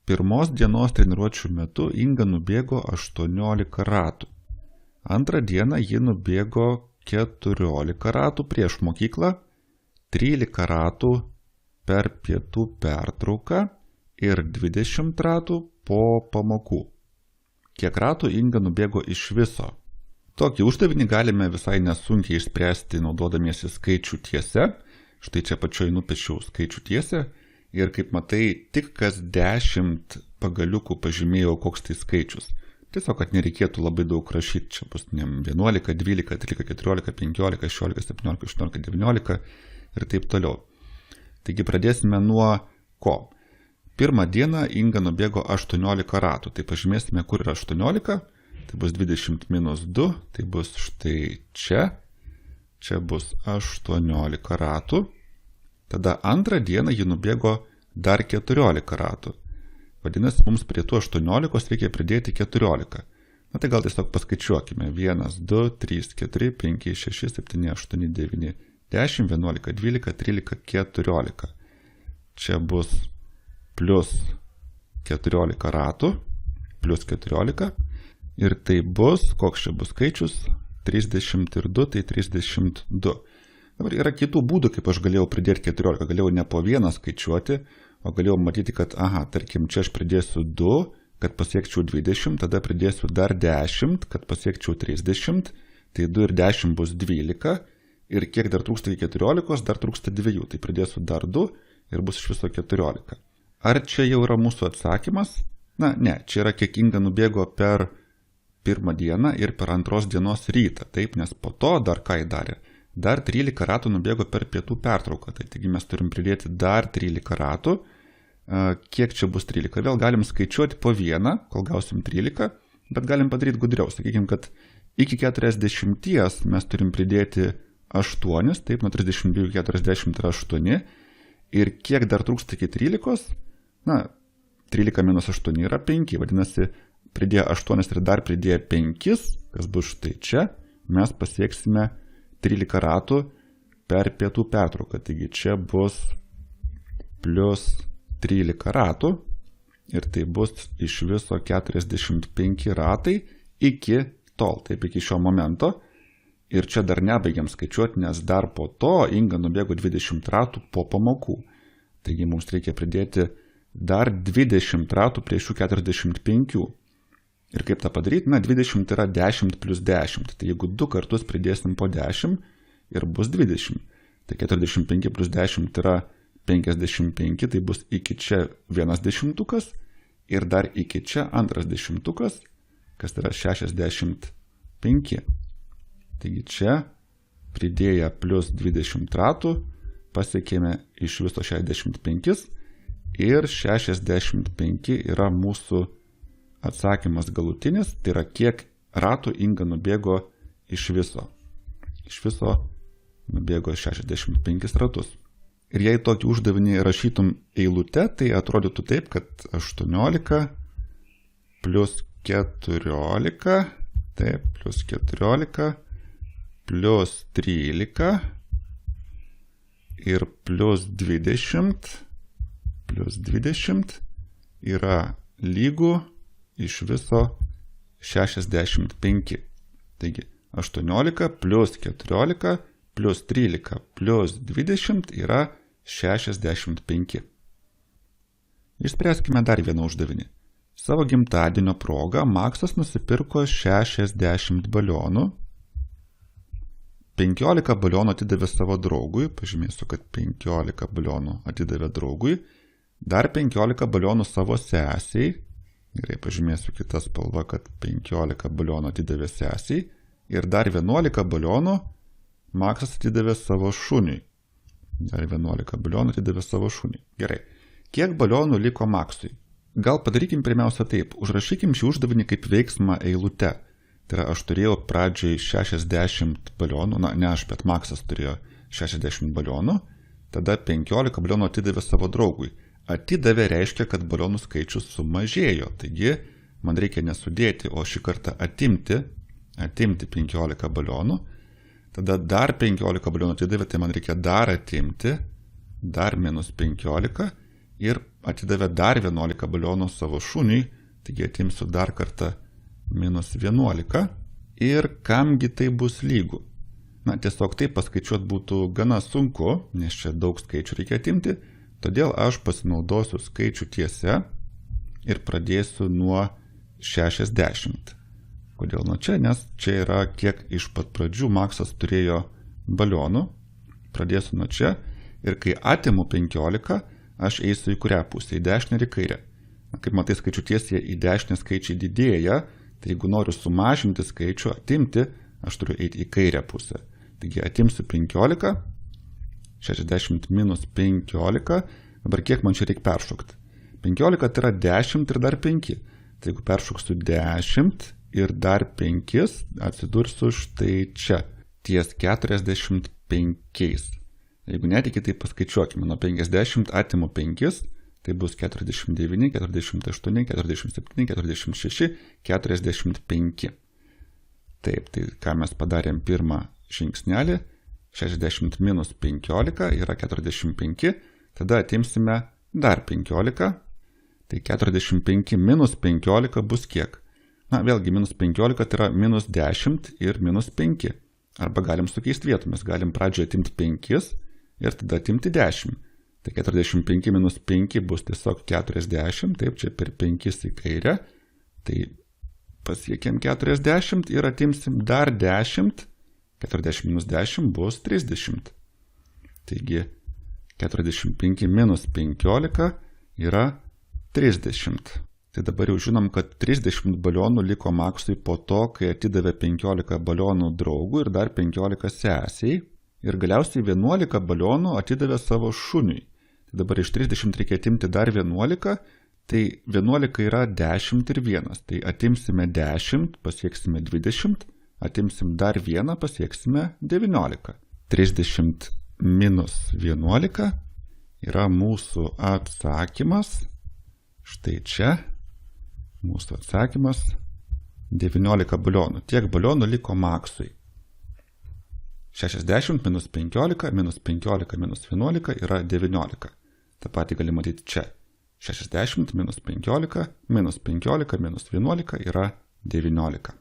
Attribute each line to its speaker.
Speaker 1: Pirmos dienos treniruočių metu Inga nubėgo 18 ratų. Antrą dieną ji nubėgo 14 ratų prieš mokyklą, 13 ratų per pietų pertrauką ir 20 ratų po pamokų. Kiek ratų Inga nubėgo iš viso? Tokį uždavinį galime visai nesunkiai išspręsti naudodamiesi skaičių tiese. Štai čia pačioj nupiešiau skaičių tiesę ir kaip matai, tik kas 10 pagaliukų pažymėjau, koks tai skaičius. Tiesiog, kad nereikėtų labai daug rašyti. Čia bus 11, 12, 13, 14, 15, 16, 17, 18, 19 ir taip toliau. Taigi pradėsime nuo ko? Pirmą dieną Inga nubėgo 18 ratų. Tai pažymėsime, kur yra 18. Tai bus 20 minus 2. Tai bus štai čia. Čia bus 18 ratų. Tada antrą dieną ji nubėgo dar 14 ratų. Vadinasi, mums prie tų 18 reikia pridėti 14. Na tai gal tiesiog paskaičiuokime. 1, 2, 3, 4, 5, 6, 7, 8, 9, 10, 11, 12, 13, 14. Čia bus plus 14 ratų, plus 14. Ir tai bus, koks čia bus skaičius? 32, tai 32. Dabar yra kitų būdų, kaip aš galėjau pridėti 14. Galėjau ne po vieną skaičiuoti, o galėjau matyti, kad, tarkim, čia aš pridėsiu 2, kad pasiekčiau 20, tada pridėsiu dar 10, kad pasiekčiau 30, tai 2 ir 10 bus 12, ir kiek dar trūksta iki 14, dar trūksta 2, tai pridėsiu dar 2 ir bus iš viso 14. Ar čia jau yra mūsų atsakymas? Na, ne, čia yra kiek Inga nubėgo per pirmą dieną ir per antros dienos rytą, taip, nes po to dar ką įdarė? Dar 13 ratų nubėgo per pietų pertrauką, tai taigi mes turim pridėti dar 13 ratų. Kiek čia bus 13? Vėl galim skaičiuoti po vieną, kol gausim 13, bet galim padaryti gudriau. Sakykime, kad iki 40 mes turim pridėti 8, taip, nuo 32 iki 40 yra 8. Ir kiek dar trūksta iki 13? Na, 13 minus 8 yra 5, vadinasi, pridėję 8 ir dar pridėję 5, kas bus štai čia, mes pasieksime 13 ratų per pietų pertrauką. Taigi čia bus plus 13 ratų ir tai bus iš viso 45 ratai iki tol, taip iki šio momento. Ir čia dar nebaigiam skaičiuoti, nes dar po to Inga nubėgo 20 ratų po pamokų. Taigi mums reikia pridėti dar 20 ratų prie šių 45. Ir kaip tą padaryti? Na, 20 yra 10 plus 10. Tai jeigu 2 kartus pridėsim po 10 ir bus 20. Tai 45 plus 10 yra 55, tai bus iki čia 1 dešimtukas ir dar iki čia 2 dešimtukas, kas yra 65. Taigi čia pridėję plus 20 ratų pasiekėme iš viso 65 ir 65 yra mūsų atsakymas galutinis, tai yra kiek ratų Inga nubėgo iš viso. Iš viso nubėgo 65 ratus. Ir jei tokį uždavinį rašytum eilute, tai atrodytų taip, kad 18 plus 14, taip, plus 14, plus 13 ir plus 20 yra lygų iš viso 65. Taigi 18 plus 14 plus 13 plus 20 yra 65. Išspręskime dar vieną uždavinį. Savo gimtadienio proga Maksas nusipirko 60 balionų. 15 balionų atidavė savo draugui, pažymėsiu, kad 15 balionų atidavė draugui, dar 15 balionų savo sesiai, gerai, pažymėsiu kitą spalvą, kad 15 balionų atidavė sesiai, ir dar 11 balionų Maksas atidavė savo šuniui. Dar 11 balionų atidavė savo šuniui. Gerai, kiek balionų liko Maksui? Gal padarykim pirmiausia taip, užrašykim šį uždavinį kaip veiksmą eilute. Tai yra, aš turėjau pradžiai 60 balionų, na, ne aš, bet Maksas turėjo 60 balionų, tada 15 balionų atidavė savo draugui. Atidavė reiškia, kad balionų skaičius sumažėjo, taigi man reikia nesudėti, o šį kartą atimti 15 balionų, tada dar 15 balionų atidavė, tai man reikia dar atimti, dar minus 15 ir atidavė dar 11 balionų savo šuniui, taigi atimsiu dar kartą minus 11. Ir kamgi tai bus lygu? Na, tiesiog tai paskaičiuoti būtų gana sunku, nes čia daug skaičių reikia atimti, todėl aš pasinaudosiu skaičių tiese ir pradėsiu nuo 60. Kodėl nuo čia? Nes čia yra kiek iš pat pradžių Maksas turėjo balionų. Pradėsiu nuo čia ir kai atimu 15, aš eisiu į kurią pusę, į dešinę ir į kairę. Na, kaip matai, skaičių tiesėje į dešinę skaičiai didėja, tai jeigu noriu sumažinti skaičių, atimti, aš turiu eiti į kairę pusę. Taigi atimsiu 15, 60 minus 15, dabar kiek man čia reikia peršokti? 15 tai yra 10 ir dar 5. Tai jeigu peršoksiu 10 ir dar 5, atsidursiu štai čia, ties 45. Jeigu netiki, tai paskaičiuokime, nuo 50 atimu 5, tai bus 49, 48, 47, 46, 45. Taip, tai ką mes padarėm pirmą žingsnelį, 60 minus 15 yra 45, tada atimsime dar 15, tai 45 minus 15 bus kiek? Na, vėlgi, minus 15 tai yra minus 10 ir minus 5. Arba galim sukeisti vietomis, galim pradžioje atimti 5 ir tada atimti 10. Tai 45 minus 5 bus tiesiog 40, taip, čia per 5 į kairę, tai pasiekėm 40 ir atimsim dar 10, 40 minus 10 bus 30. Taigi 45 minus 15 yra 30. Tai dabar jau žinom, kad 30 balionų liko Maksui po to, kai atidavė 15 balionų draugų ir dar 15 sesiai. Ir galiausiai 11 balionų atidavė savo šuniui. Tai dabar iš 30 reikia atimti dar 11, tai 11 yra 10 ir 1. Tai atimsime 10, pasieksime 20, atimsim dar 1, pasieksime 19. 30 minus 11 yra mūsų atsakymas. Štai čia mūsų atsakymas 19 balionų. Tiek balionų liko Maksui. 60 minus 15 minus 15 minus 11 yra 19. Ta patį gali matyti čia. 60 minus 15 minus 15 minus 11 yra 19.